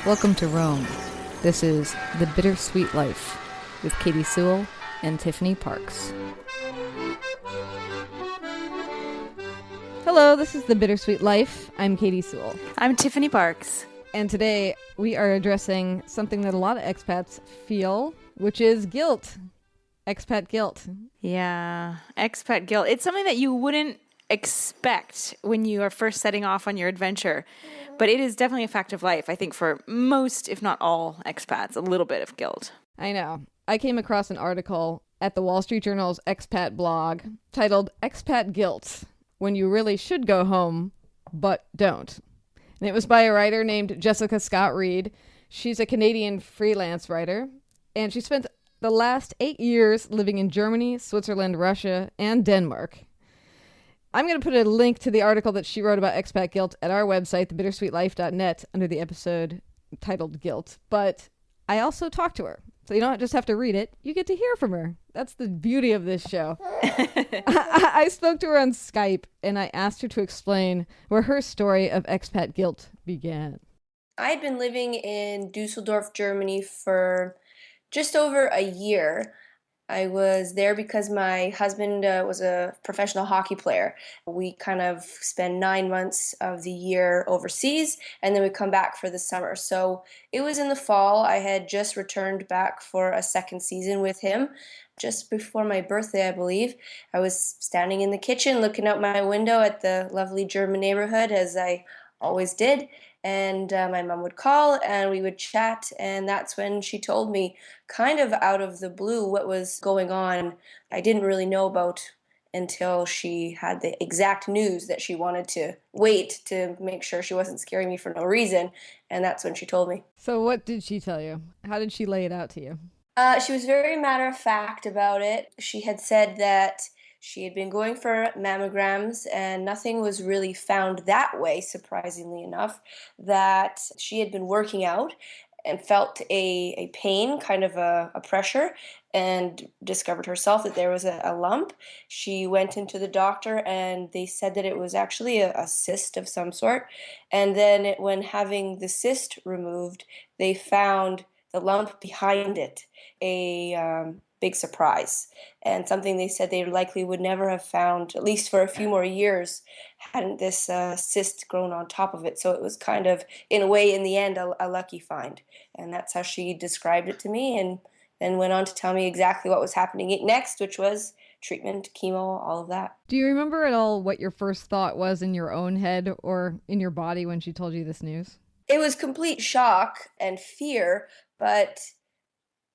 Welcome to Rome. This is The Bittersweet Life with Katie Sewell and Tiffany Parks. Hello, this is The Bittersweet Life. I'm Katie Sewell. I'm Tiffany Parks. And today we are addressing something that a lot of expats feel, which is guilt. Expat guilt. Yeah, expat guilt. It's something that you wouldn't expect when you are first setting off on your adventure. But it is definitely a fact of life, I think, for most, if not all, expats, a little bit of guilt. I know. I came across an article at the Wall Street Journal's expat blog titled Expat Guilt, When You Really Should Go Home, But Don't. And it was by a writer named Jessica Scott-Reid. She's a Canadian freelance writer, and she spent the last 8 years living in Germany, Switzerland, Russia, and Denmark. I'm going to put a link to the article that she wrote about expat guilt at our website, thebittersweetlife.net, under the episode titled Guilt. But I also talked to her. So you don't just have to read it. You get to hear from her. That's the beauty of this show. I spoke to her on Skype, and I asked her to explain where her story of expat guilt began. I had been living in Dusseldorf, Germany for just over a year. I was there because my husband was a professional hockey player. We kind of spend 9 months of the year overseas, and then we come back for the summer. So it was in the fall. I had just returned back for a second season with him. Just before my birthday, I believe. I was standing in the kitchen looking out my window at the lovely German neighborhood, as I always did. And my mom would call and we would chat, and that's when she told me, kind of out of the blue, what was going on. I didn't really know about until she had the exact news that she wanted to wait to make sure she wasn't scaring me for no reason, and that's when she told me. So what did she tell you? How did she lay it out to you? She was very matter of fact about it. She had said that she had been going for mammograms and nothing was really found that way, surprisingly enough, that she had been working out and felt a pain, kind of a pressure, and discovered herself that there was a lump. She went into the doctor and they said that it was actually a cyst of some sort. And then when having the cyst removed, they found the lump behind it, a big surprise, and something they said they likely would never have found, at least for a few more years, hadn't this cyst grown on top of it. So it was kind of, in a way, in the end, a lucky find. And that's how she described it to me, and then went on to tell me exactly what was happening next, which was treatment, chemo, all of that. Do you remember at all what your first thought was in your own head or in your body when she told you this news? It was complete shock and fear, but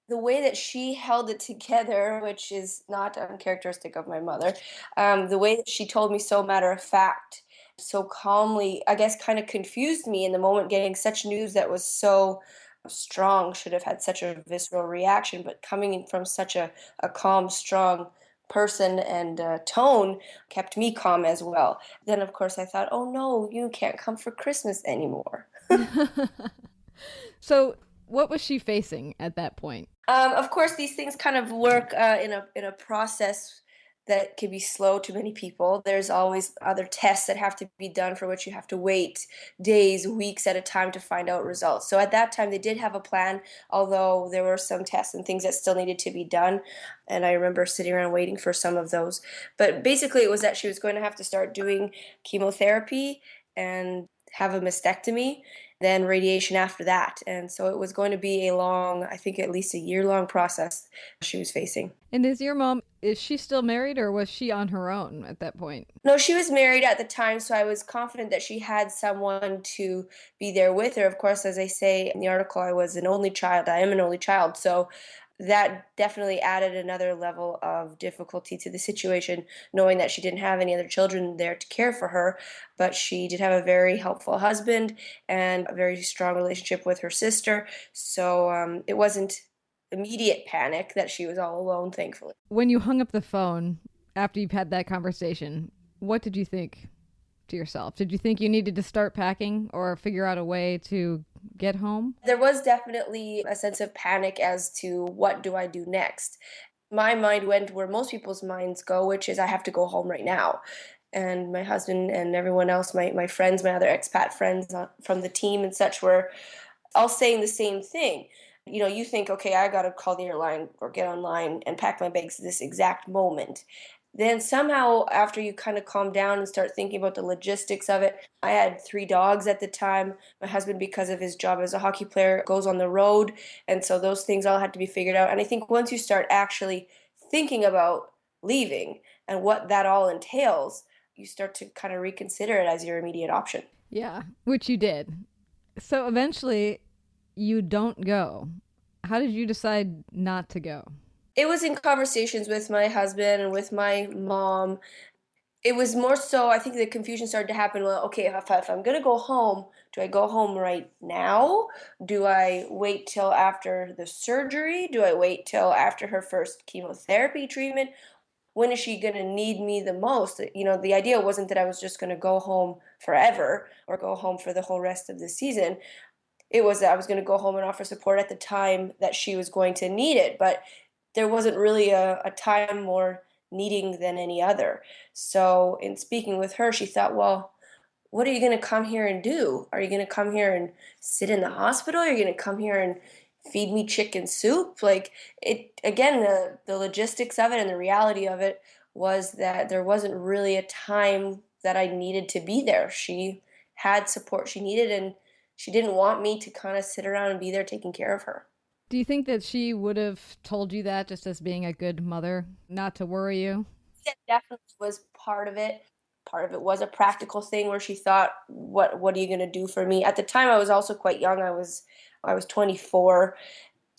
the way that she held it together, which is not uncharacteristic of my mother, the way that she told me so matter of fact, so calmly, I guess kind of confused me in the moment. Getting such news that was so strong should have had such a visceral reaction, but coming in from such a calm, strong person and tone kept me calm as well. Then, of course, I thought, oh no, you can't come for Christmas anymore. So what was she facing at that point? Of course, these things kind of work in a process that can be slow to many people. There's always other tests that have to be done for which you have to wait days, weeks at a time to find out results. So at that time, they did have a plan, although there were some tests and things that still needed to be done. And I remember sitting around waiting for some of those. But basically, it was that she was going to have to start doing chemotherapy and have a mastectomy, then radiation after that. And so it was going to be a long, I think at least a year-long process she was facing. And is she still married or was she on her own at that point? No, she was married at the time, so I was confident that she had someone to be there with her. Of course, as I say in the article, I was an only child. I am an only child, so that definitely added another level of difficulty to the situation, knowing that she didn't have any other children there to care for her, but she did have a very helpful husband and a very strong relationship with her sister. So it wasn't immediate panic that she was all alone, thankfully. When you hung up the phone after you've had that conversation, what did you think to yourself? Did you think you needed to start packing or figure out a way to get home? There was definitely a sense of panic as to what do I do next. My mind went where most people's minds go, which is I have to go home right now. And my husband and everyone else, my friends, my other expat friends from the team and such were all saying the same thing. You think, okay, I got to call the airline or get online and pack my bags this exact moment. Then somehow, after you kind of calm down and start thinking about the logistics of it, I had 3 dogs at the time. My husband, because of his job as a hockey player, goes on the road. And so those things all had to be figured out. And I think once you start actually thinking about leaving and what that all entails, you start to kind of reconsider it as your immediate option. Yeah, which you did. So eventually, you don't go. How did you decide not to go? It was in conversations with my husband and with my mom. It was more so, I think the confusion started to happen. Well, okay, if I'm going to go home, do I go home right now? Do I wait till after the surgery? Do I wait till after her first chemotherapy treatment? When is she going to need me the most? The idea wasn't that I was just going to go home forever or go home for the whole rest of the season. It was that I was going to go home and offer support at the time that she was going to need it. But there wasn't really a time more needing than any other. So in speaking with her, she thought, well, what are you going to come here and do? Are you going to come here and sit in the hospital? Are you going to come here and feed me chicken soup? Like, it again, the logistics of it and the reality of it was that there wasn't really a time that I needed to be there. She had support she needed, and she didn't want me to kind of sit around and be there taking care of her. Do you think that she would have told you that just as being a good mother, not to worry you? That definitely was part of it. Part of it was a practical thing where she thought, what are you going to do for me? At the time, I was also quite young. I was 24.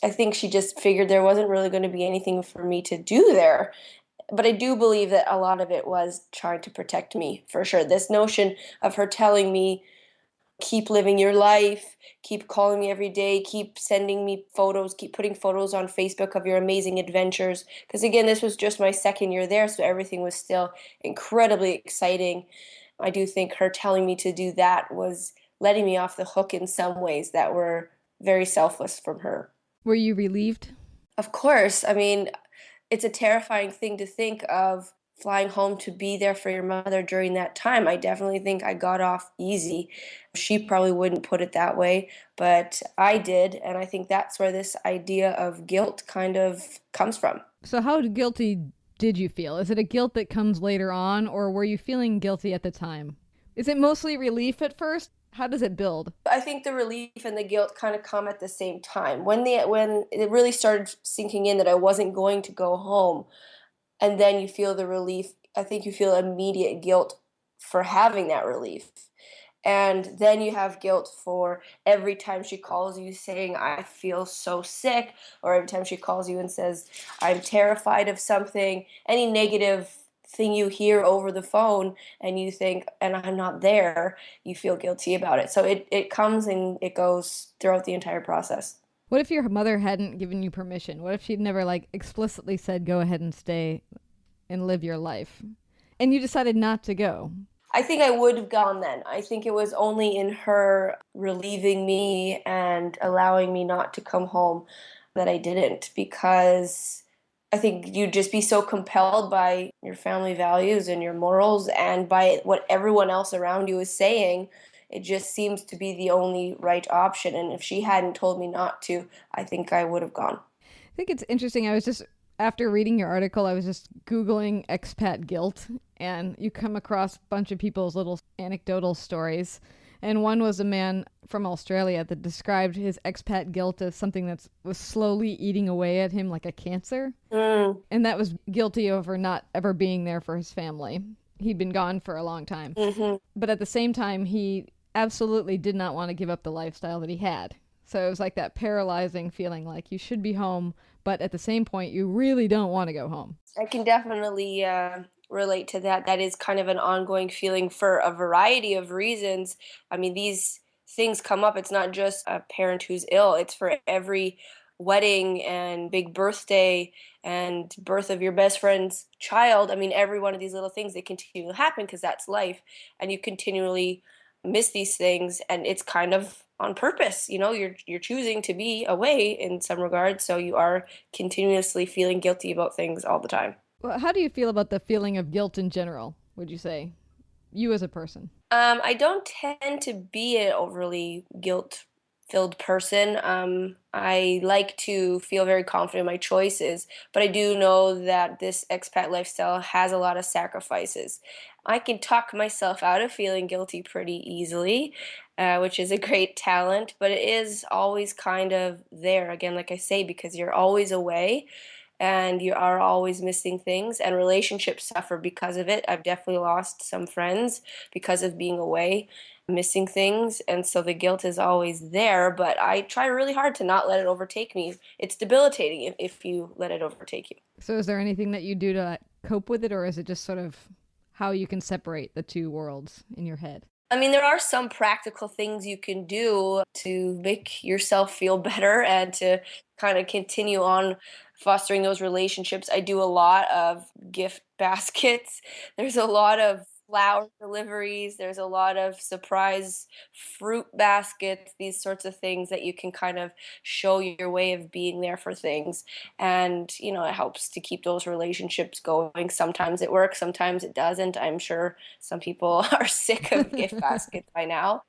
I think she just figured there wasn't really going to be anything for me to do there. But I do believe that a lot of it was trying to protect me, for sure. This notion of her telling me, keep living your life, keep calling me every day, keep sending me photos, keep putting photos on Facebook of your amazing adventures. Because again, this was just my second year there, so everything was still incredibly exciting. I do think her telling me to do that was letting me off the hook in some ways that were very selfless from her. Were you relieved? Of course, I mean, it's a terrifying thing to think of, flying home to be there for your mother during that time. I definitely think I got off easy. She probably wouldn't put it that way, but I did, and I think that's where this idea of guilt kind of comes from. So, how guilty did you feel? Is it a guilt that comes later on, or were you feeling guilty at the time? Is it mostly relief at first? How does it build? I think the relief and the guilt kind of come at the same time. When it really started sinking in that I wasn't going to go home, and then you feel the relief, I think you feel immediate guilt for having that relief. And then you have guilt for every time she calls you saying, I feel so sick, or every time she calls you and says, I'm terrified of something, any negative thing you hear over the phone and you think, and I'm not there, you feel guilty about it. So it comes and it goes throughout the entire process. What if your mother hadn't given you permission? What if she'd never explicitly said go ahead and stay and live your life, and you decided not to go? I think I would have gone then. I think it was only in her relieving me and allowing me not to come home that I didn't, because I think you'd just be so compelled by your family values and your morals and by what everyone else around you is saying. It just seems to be the only right option. And if she hadn't told me not to, I think I would have gone. I think it's interesting. After reading your article, I was just Googling expat guilt, and you come across a bunch of people's little anecdotal stories. And one was a man from Australia that described his expat guilt as something that was slowly eating away at him like a cancer. And that was guilty over not ever being there for his family. He'd been gone for a long time. Mm-hmm. But at the same time, he absolutely did not want to give up the lifestyle that he had. So it was like that paralyzing feeling like you should be home, but at the same point, you really don't want to go home. I can definitely relate to that. That is kind of an ongoing feeling for a variety of reasons. I mean, these things come up. It's not just a parent who's ill. It's for every wedding and big birthday and birth of your best friend's child. I mean, every one of these little things, they continue to happen because that's life. And you continually miss these things, and it's kind of on purpose. You're choosing to be away in some regards, so you are continuously feeling guilty about things all the time. Well, how do you feel about the feeling of guilt in general, would you say? You as a person. I don't tend to be an overly guilt filled person. I like to feel very confident in my choices, but I do know that this expat lifestyle has a lot of sacrifices. I can talk myself out of feeling guilty pretty easily, which is a great talent, but it is always kind of there, again, like I say, because you're always away and you are always missing things, and relationships suffer because of it. I've definitely lost some friends because of being away, missing things, and so the guilt is always there, but I try really hard to not let it overtake me. It's debilitating if you let it overtake you. So is there anything that you do to cope with it, or is it just sort of how you can separate the two worlds in your head? I mean, there are some practical things you can do to make yourself feel better and to kind of continue on fostering those relationships. I do a lot of gift baskets. There's a lot of flower deliveries. There's a lot of surprise fruit baskets, these sorts of things that you can kind of show your way of being there for things. And, it helps to keep those relationships going. Sometimes it works, sometimes it doesn't. I'm sure some people are sick of gift baskets by now.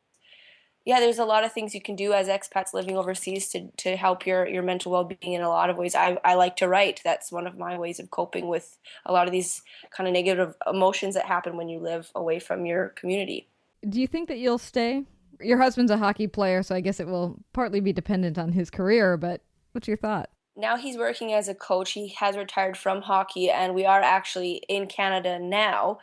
Yeah, there's a lot of things you can do as expats living overseas to help your mental well-being in a lot of ways. I like to write. That's one of my ways of coping with a lot of these kind of negative emotions that happen when you live away from your community. Do you think that you'll stay? Your husband's a hockey player, so I guess it will partly be dependent on his career, but what's your thought? Now he's working as a coach. He has retired from hockey, and we are actually in Canada now.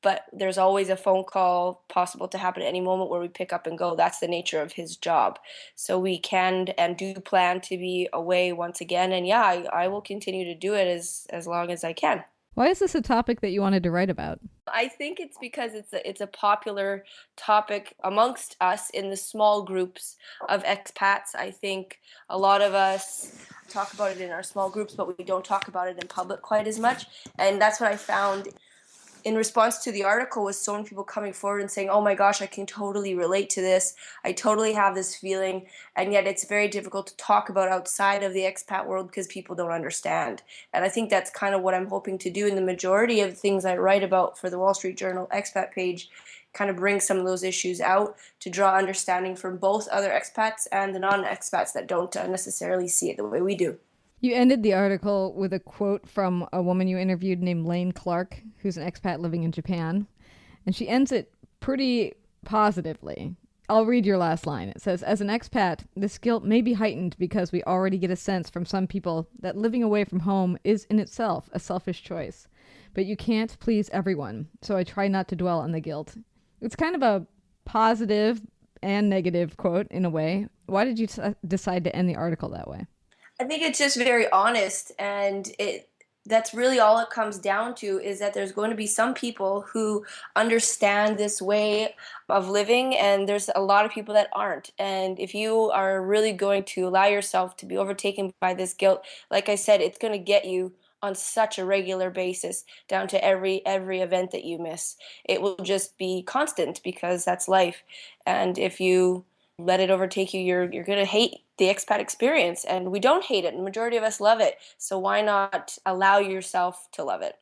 But there's always a phone call possible to happen at any moment where we pick up and go. That's the nature of his job. So we can and do plan to be away once again. And yeah, I will continue to do it as long as I can. Why is this a topic that you wanted to write about? I think it's because it's a popular topic amongst us in the small groups of expats. I think a lot of us talk about it in our small groups, but we don't talk about it in public quite as much. And that's what I found in response to the article, was so many people coming forward and saying, oh my gosh, I can totally relate to this. I totally have this feeling. And yet it's very difficult to talk about outside of the expat world because people don't understand. And I think that's kind of what I'm hoping to do in the majority of things I write about for the Wall Street Journal expat page, kind of bring some of those issues out to draw understanding from both other expats and the non-expats that don't necessarily see it the way we do. You ended the article with a quote from a woman you interviewed named Lane Clark, who's an expat living in Japan. And she ends it pretty positively. I'll read your last line. It says, as an expat, this guilt may be heightened because we already get a sense from some people that living away from home is in itself a selfish choice. But you can't please everyone, so I try not to dwell on the guilt. It's kind of a positive and negative quote in a way. Why did you decide to end the article that way? I think it's just very honest, and that's really all it comes down to, is that there's going to be some people who understand this way of living, and there's a lot of people that aren't. And if you are really going to allow yourself to be overtaken by this guilt, like I said, it's going to get you on such a regular basis down to every event that you miss. It will just be constant because that's life. And if you let it overtake you, you're going to hate the expat experience, and we don't hate it. The majority of us love it. So why not allow yourself to love it?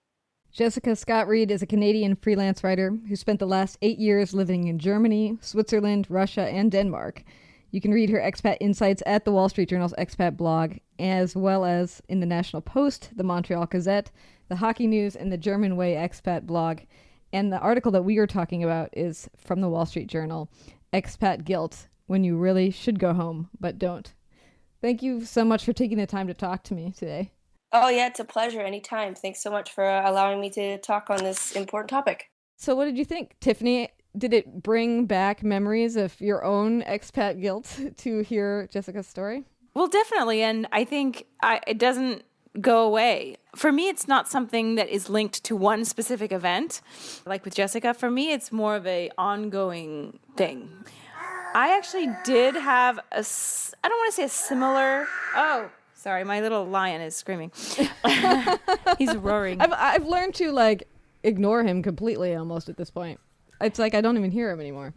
Jessica Scott-Reid is a Canadian freelance writer who spent the last 8 years living in Germany, Switzerland, Russia, and Denmark. You can read her expat insights at the Wall Street Journal's expat blog, as well as in the National Post, the Montreal Gazette, the Hockey News, and the German Way expat blog. And the article that we are talking about is from the Wall Street Journal, Expat Guilt, when you really should go home, but don't. Thank you so much for taking the time to talk to me today. Oh yeah, it's a pleasure. Anytime. Thanks so much for allowing me to talk on this important topic. So what did you think, Tiffany? Did it bring back memories of your own expat guilt to hear Jessica's story? Well, definitely. And I think it doesn't go away. For me, it's not something that is linked to one specific event. Like with Jessica, for me, it's more of an ongoing thing. I actually did have I don't want to say a similar, sorry, my little lion is screaming. He's roaring. I've learned to ignore him completely almost at this point. It's like I don't even hear him anymore.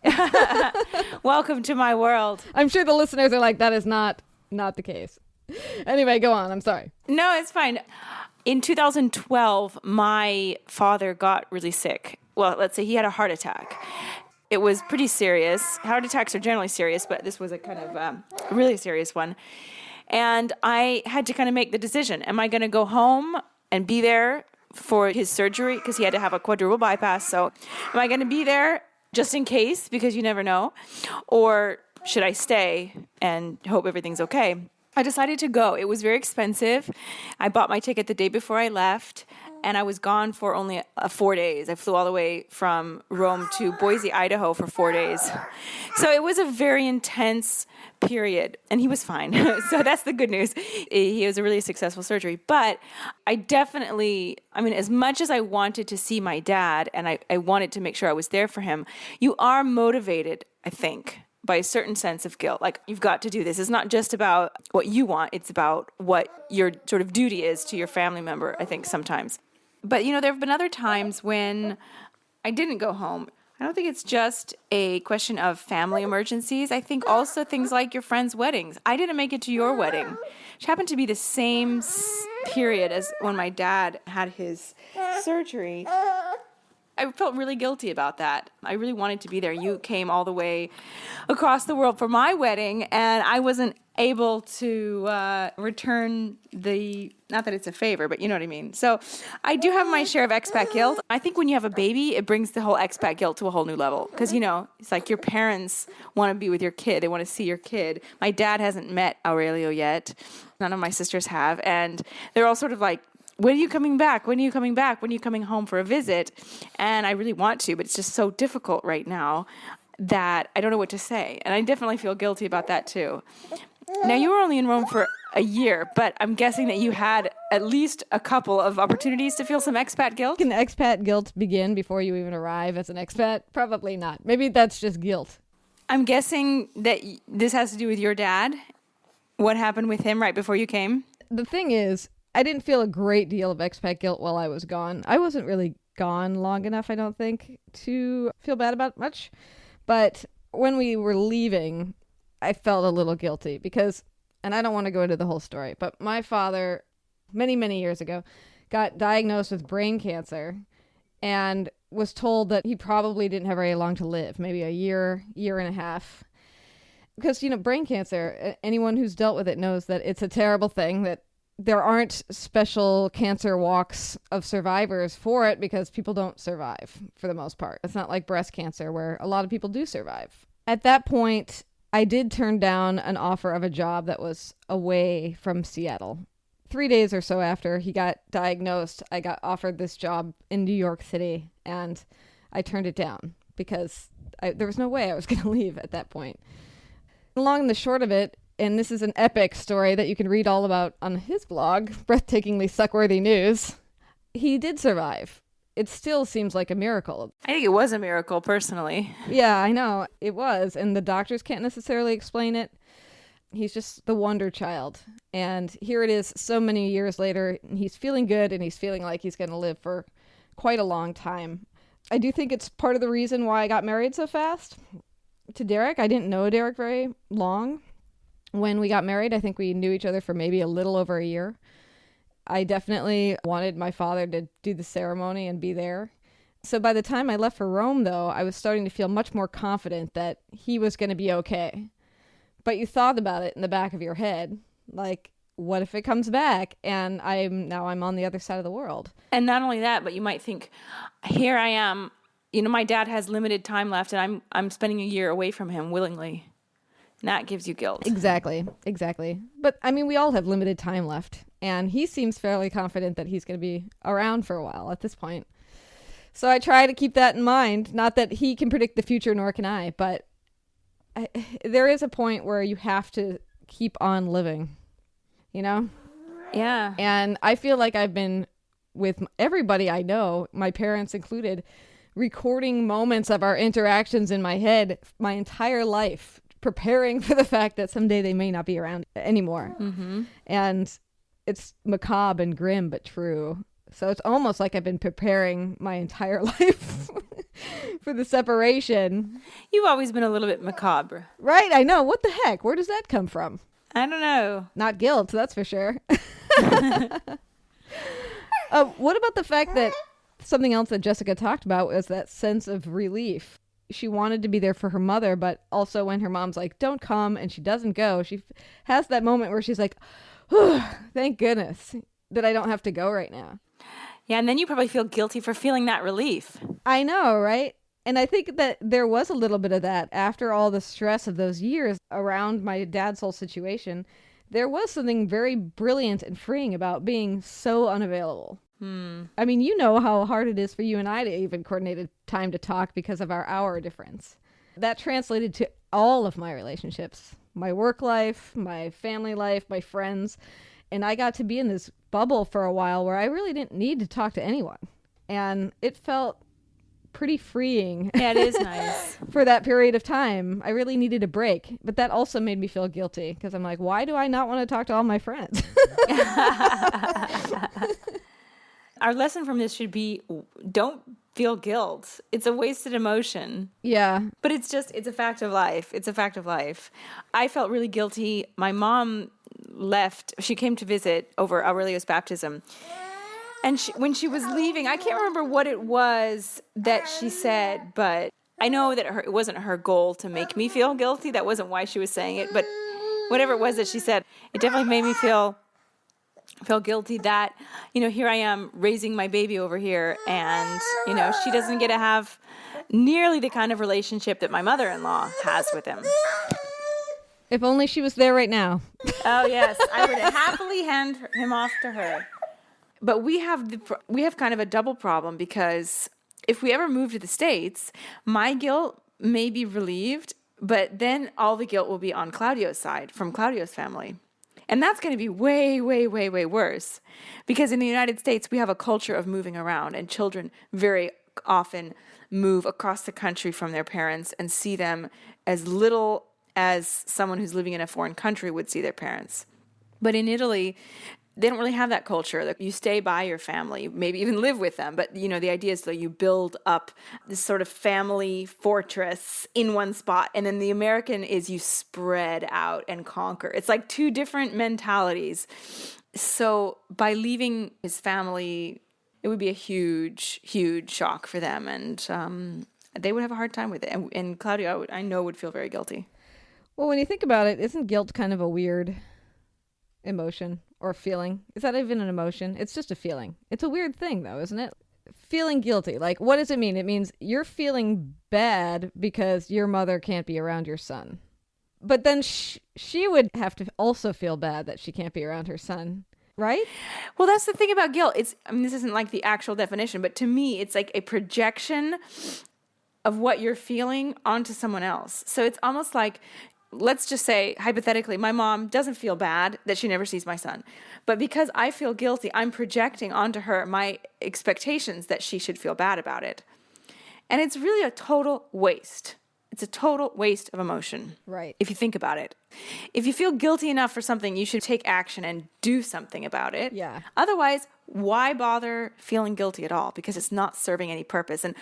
Welcome to my world. I'm sure the listeners are like, that is not the case. Anyway, go on. I'm sorry. No, it's fine. In 2012, my father got really sick. Well, let's say he had a heart attack. It was pretty serious. Heart attacks are generally serious, but this was a kind of really serious one. And I had to kind of make the decision. Am I going to go home and be there for his surgery? Because he had to have a quadruple bypass. So am I going to be there just in case, because you never know? Or should I stay and hope everything's okay? I decided to go. It was very expensive. I bought my ticket the day before I left, and I was gone for only 4 days. I flew all the way from Rome to Boise, Idaho for 4 days. So it was a very intense period, and he was fine. So that's the good news. He was a really successful surgery. But I definitely, as much as I wanted to see my dad, and I wanted to make sure I was there for him, you are motivated, I think, by a certain sense of guilt. Like, you've got to do this. It's not just about what you want. It's about what your sort of duty is to your family member, I think, sometimes. But, there have been other times when I didn't go home. I don't think it's just a question of family emergencies. I think also things like your friends' weddings. I didn't make it to your wedding, which happened to be the same period as when my dad had his surgery. I felt really guilty about that. I really wanted to be there. You came all the way across the world for my wedding, and I wasn't able to return not that it's a favor, but you know what I mean. So I do have my share of expat guilt. I think when you have a baby, it brings the whole expat guilt to a whole new level. Because, it's like your parents want to be with your kid. They want to see your kid. My dad hasn't met Aurelio yet. None of my sisters have. And they're all sort of like, when are you coming back? When are you coming back? When are you coming home for a visit? And I really want to, but it's just so difficult right now that I don't know what to say. And I definitely feel guilty about that too. Now, you were only in Rome for a year, but I'm guessing that you had at least a couple of opportunities to feel some expat guilt. Can expat guilt begin before you even arrive as an expat? Probably not. Maybe that's just guilt. I'm guessing that this has to do with your dad. What happened with him right before you came? The thing is, I didn't feel a great deal of expat guilt while I was gone. I wasn't really gone long enough, I don't think, to feel bad about much. But when we were leaving, I felt a little guilty because, and I don't want to go into the whole story, but my father, many, many years ago, got diagnosed with brain cancer and was told that he probably didn't have very long to live, maybe a year, year and a half. Because, brain cancer, anyone who's dealt with it knows that it's a terrible thing, that there aren't special cancer walks of survivors for it because people don't survive for the most part. It's not like breast cancer where a lot of people do survive. At that point, I did turn down an offer of a job that was away from Seattle. 3 days or so after he got diagnosed, I got offered this job in New York City, and I turned it down because there was no way I was going to leave at that point. Long and the short of it, and this is an epic story that you can read all about on his blog, Breathtakingly Suckworthy News, he did survive. It still seems like a miracle. I think it was a miracle, personally. Yeah, I know. It was. And the doctors can't necessarily explain it. He's just the wonder child. And here it is so many years later. And he's feeling good, and he's feeling like he's going to live for quite a long time. I do think it's part of the reason why I got married so fast to Derek. I didn't know Derek very long. When we got married, I think we knew each other for maybe a little over a year. I definitely wanted my father to do the ceremony and be there. So by the time I left for Rome, though, I was starting to feel much more confident that he was going to be okay. But you thought about it in the back of your head, like, what if it comes back and I'm on the other side of the world? And not only that, but you might think, here I am, my dad has limited time left, and I'm spending a year away from him willingly. And that gives you guilt. Exactly. But, we all have limited time left. And he seems fairly confident that he's going to be around for a while at this point. So I try to keep that in mind. Not that he can predict the future, nor can I. But there is a point where you have to keep on living. Yeah. And I feel like I've been, with everybody I know, my parents included, recording moments of our interactions in my head my entire life, preparing for the fact that someday they may not be around anymore. Mm-hmm. And it's macabre and grim, but true. So it's almost like I've been preparing my entire life for the separation. You've always been a little bit macabre. Right, I know. What the heck? Where does that come from? I don't know. Not guilt, that's for sure. What about the fact that something else that Jessica talked about was that sense of relief? she wanted to be there for her mother, but also when her mom's like, don't come, and she doesn't go, she has that moment where she's like, thank goodness that I don't have to go right now. Yeah, and then you probably feel guilty for feeling that relief. I know, right? And I think that there was a little bit of that after all the stress of those years around my dad's whole situation. There was something very brilliant and freeing about being so unavailable. I mean, you know how hard it is for you and I to even coordinate a time to talk because of our hour difference. That translated to all of my relationships, my work life, my family life, my friends. And I got to be in this bubble for a while where I really didn't need to talk to anyone. And it felt pretty freeing. Yeah, it is nice. For that period of time. I really needed a break. But that also made me feel guilty because I'm like, why do I not want to talk to all my friends? Our lesson from this should be, don't feel guilt. It's a wasted emotion. Yeah. But it's a fact of life. It's a fact of life. I felt really guilty. My mom left. She came to visit over Aurelio's baptism. And when she was leaving, I can't remember what it was that she said, but I know that it wasn't her goal to make me feel guilty. That wasn't why she was saying it. But whatever it was that she said, it definitely made me feel guilty that, here I am raising my baby over here, and, she doesn't get to have nearly the kind of relationship that my mother-in-law has with him. If only she was there right now. Oh, yes. I would happily hand him off to her. But we have kind of a double problem, because if we ever move to the States, my guilt may be relieved, but then all the guilt will be on Claudio's side, from Claudio's family. And that's going to be way, way, way, way worse. Because in the United States, we have a culture of moving around, and children very often move across the country from their parents and see them as little as someone who's living in a foreign country would see their parents. But in Italy, they don't really have that culture that you stay by your family, maybe even live with them. But, the idea is that you build up this sort of family fortress in one spot. And then the American is you spread out and conquer. It's like two different mentalities. So by leaving his family, it would be a huge, huge shock for them. And they would have a hard time with it. And Claudio, I know, would feel very guilty. Well, when you think about it, isn't guilt kind of a weird emotion or feeling? Is that even an emotion? It's just a feeling. It's a weird thing, though, isn't it? Feeling guilty. Like, what does it mean? It means you're feeling bad because your mother can't be around your son. But then she would have to also feel bad that she can't be around her son, right? Well, that's the thing about guilt. This isn't like the actual definition, but to me, it's like a projection of what you're feeling onto someone else. So it's almost like, let's just say, hypothetically, my mom doesn't feel bad that she never sees my son. But because I feel guilty, I'm projecting onto her my expectations that she should feel bad about it. And it's really a total waste. It's a total waste of emotion. Right. If you think about it. If you feel guilty enough for something, you should take action and do something about it. Yeah. Otherwise, why bother feeling guilty at all? Because it's not serving any purpose. And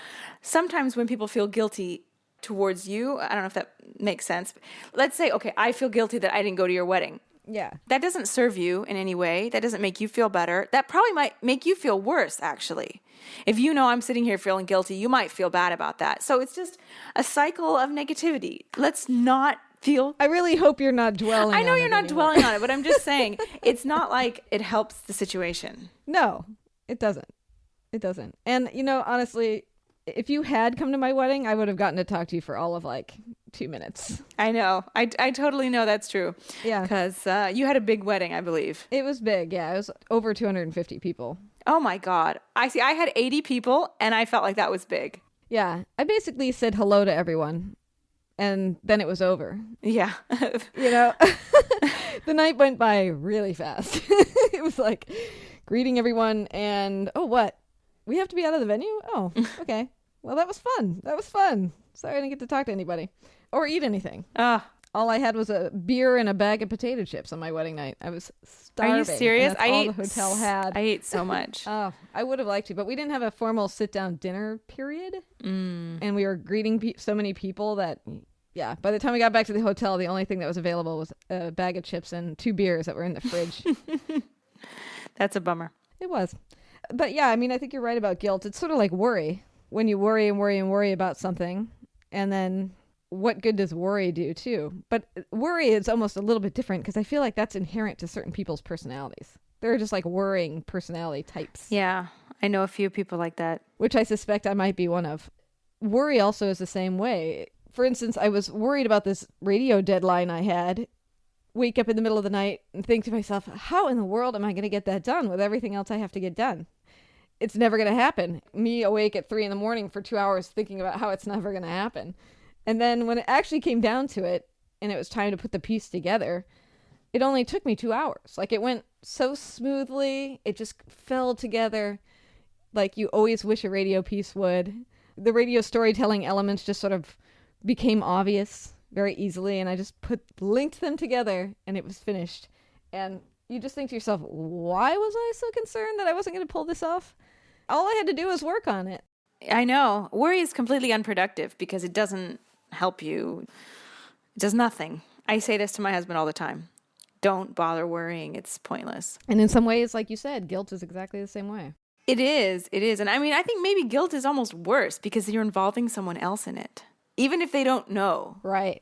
sometimes when people feel guilty towards you, I don't know if that makes sense. Let's say, okay, I feel guilty that I didn't go to your wedding. Yeah. That doesn't serve you in any way. That doesn't make you feel better. That probably might make you feel worse, actually. If you know I'm sitting here feeling guilty, you might feel bad about that. So it's just a cycle of negativity. Let's not feel... I really hope you're not dwelling on it. I know you're not dwelling on it, but I'm just saying, it's not like it helps the situation. No, it doesn't. It doesn't. And, honestly, if you had come to my wedding, I would have gotten to talk to you for all of 2 minutes. I know. I totally know that's true. Yeah. Because you had a big wedding, I believe. It was big. Yeah. It was over 250 people. Oh my God. I had 80 people and I felt like that was big. Yeah. I basically said hello to everyone and then it was over. Yeah. The night went by really fast. It was like greeting everyone and, oh, what? We have to be out of the venue? Oh, okay. Well, that was fun. Sorry I didn't get to talk to anybody or eat anything. All I had was a beer and a bag of potato chips on my wedding night. I was starving. Are you serious? That's all the hotel had. I ate so much. Oh, I would have liked to, but we didn't have a formal sit-down dinner period. And we were greeting so many people that, yeah, by the time we got back to the hotel, the only thing that was available was a bag of chips and 2 beers that were in the fridge. That's a bummer. It was. But yeah, I think you're right about guilt. It's sort of like worry. When you worry and worry and worry about something, And then what good does worry do too? But worry is almost a little bit different because I feel like that's inherent to certain people's personalities. They're just like worrying personality types. Yeah, I know a few people like that. Which I suspect I might be one of. Worry also is the same way. For instance, I was worried about this radio deadline I had. Wake up in the middle of the night and think to myself, how in the world am I going to get that done with everything else I have to get done? It's never going to happen. Me awake at 3 a.m. for 2 hours thinking about how it's never going to happen. And then when it actually came down to it and it was time to put the piece together, it only took me 2 hours. Like, it went so smoothly. It just fell together like you always wish a radio piece would. The radio storytelling elements just sort of became obvious very easily, and I just linked them together and it was finished. And you just think to yourself, why was I so concerned that I wasn't going to pull this off? All I had to do was work on it. I know. Worry is completely unproductive because it doesn't help you. It does nothing. I say this to my husband all the time. Don't bother worrying. It's pointless. And in some ways, like you said, guilt is exactly the same way. It is. It is. And I mean, I think maybe guilt is almost worse because you're involving someone else in it, even if they don't know. Right.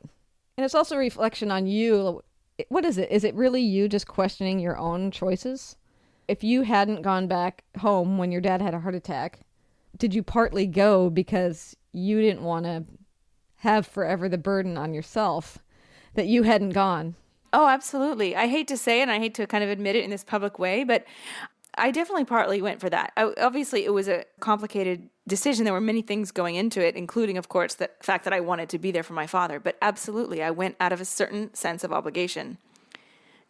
And it's also a reflection on you. What is it? Is it really you just questioning your own choices? If you hadn't gone back home when your dad had a heart attack, did you partly go because you didn't want to have forever the burden on yourself that you hadn't gone? Oh, absolutely. I hate to say it, and I hate to kind of admit it in this public way, but I definitely partly went for that. Obviously, it was a complicated decision. There were many things going into it, including, of course, the fact that I wanted to be there for my father. But absolutely, I went out of a certain sense of obligation,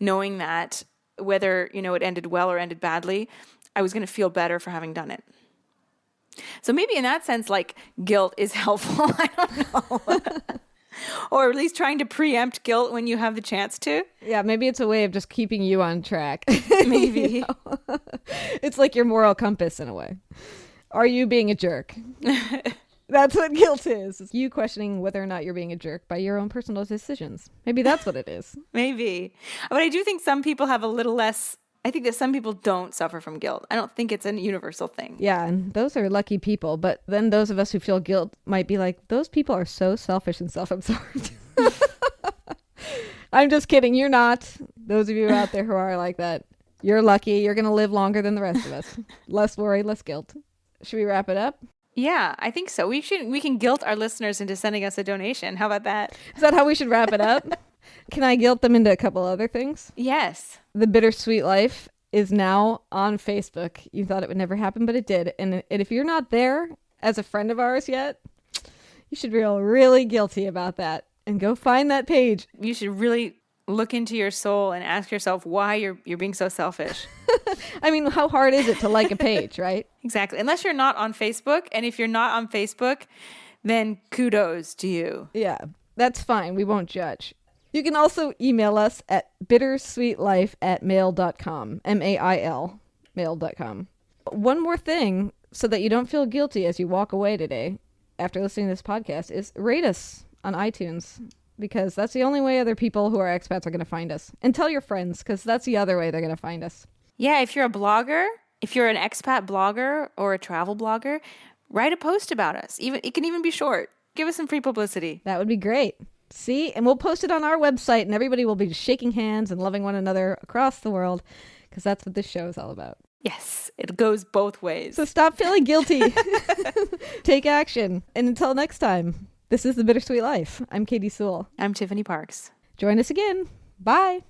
knowing that whether, it ended well or ended badly, I was going to feel better for having done it. So maybe in that sense, like, guilt is helpful. I don't know. Or at least trying to preempt guilt when you have the chance to. Yeah, maybe it's a way of just keeping you on track. Maybe. It's like your moral compass in a way. Are you being a jerk? That's what guilt is. It's you questioning whether or not you're being a jerk by your own personal decisions. Maybe that's what it is. Maybe. But I do think some people have a little less. I think that some people don't suffer from guilt. I don't think it's a universal thing. Yeah, and those are lucky people. But then those of us who feel guilt might be like, those people are so selfish and self-absorbed. I'm just kidding. You're not. Those of you out there who are like that, you're lucky. You're going to live longer than the rest of us. Less worry, less guilt. Should we wrap it up? Yeah, I think so. We can guilt our listeners into sending us a donation. How about that? Is that how we should wrap it up? Can I guilt them into a couple other things? Yes. The Bittersweet Life is now on Facebook. You thought it would never happen, but it did. And if you're not there as a friend of ours yet, you should feel really guilty about that and go find that page. You should really look into your soul and ask yourself why you're being so selfish. I mean, how hard is it to like a page, right? Exactly. Unless you're not on Facebook. And if you're not on Facebook, then kudos to you. Yeah, that's fine. We won't judge. You can also email us at bittersweetlife@mail.com, M-A-I-L, mail.com. One more thing, so that you don't feel guilty as you walk away today after listening to this podcast, is rate us on iTunes, because that's the only way other people who are expats are going to find us. And tell your friends, because that's the other way they're going to find us. Yeah, if you're a blogger, if you're an expat blogger or a travel blogger, write a post about us. It can even be short. Give us some free publicity. That would be great. See? And we'll post it on our website, and everybody will be shaking hands and loving one another across the world, because that's what this show is all about. Yes, it goes both ways. So stop feeling guilty. Take action. And until next time, this is The Bittersweet Life. I'm Katie Sewell. I'm Tiffany Parks. Join us again. Bye.